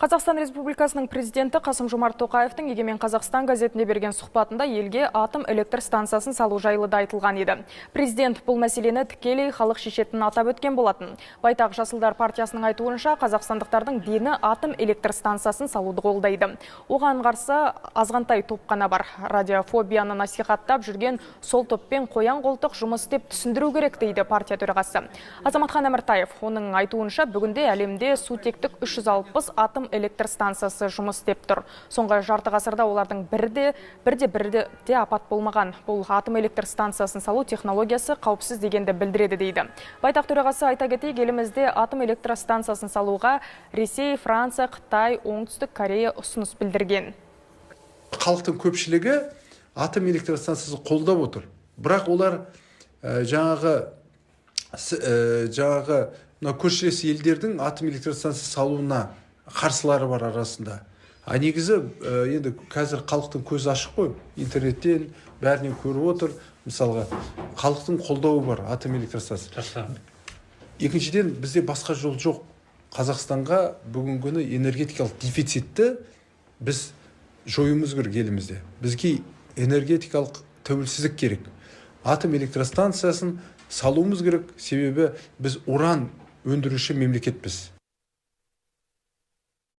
Қазақстан Республикасының президенті Қасым-Жомарт Тоқаевтың Егемен Қазақстан газетіне берген сұхбатында елге атом электр станциясын салу жайлы да айтылған еді. Президент бұл мәселені тікелей халық шешетінін атап өткен болатын. Байтақ Жасылдар партиясының айтуынша, қазақстандықтардың дені атом электр станциясын салуды қолдайды. Оған қарсы азғантай топ қана бар. Радиофобияны насихаттап жүрген сол топпен қоян қолтық жұмыс істеп түсіндіру керек дейді партия төрағасы. Азаматхан Әміртаев оның айтуынша, бүгінде әлемде сутектік 360 атом электр станциясы жұмыс істеп тұр. Соңғы жарты ғасырда олардың бірде апат болмаған. Бұл атом электр станциясын салу технологиясы қауіпсіз дегенді білдіреді дейді. Байтақ төрағасы айта кетейік, елімізде атом электр станциясын салуға Ресей, Франция, Қытай, Оңтүстік Корея ұсыныс білдірген. Халықтың көпшілігі атом электр станциясын қолдап отыр. Бірақ олар жаңағы көршілес елдердің атом электр станциясы салуына қарсылары бар арасында. Негізі енді қазір халықтың көзі ашық қой, интернеттен бәрінен көріп отыр. Мысалға, халықтың қолдауы бар атом электр станциясы. Екіншіден, бізде басқа жол жоқ. Қазақстанға бүгінгі күні энергетикалық дефицитті біз жоюымыз керек елімізде. Бізге энергетикалық тәуелсіздік керек. Атом электр станциясын салуымыз керек, себебі біз уран өндіруші мемлекетпіз.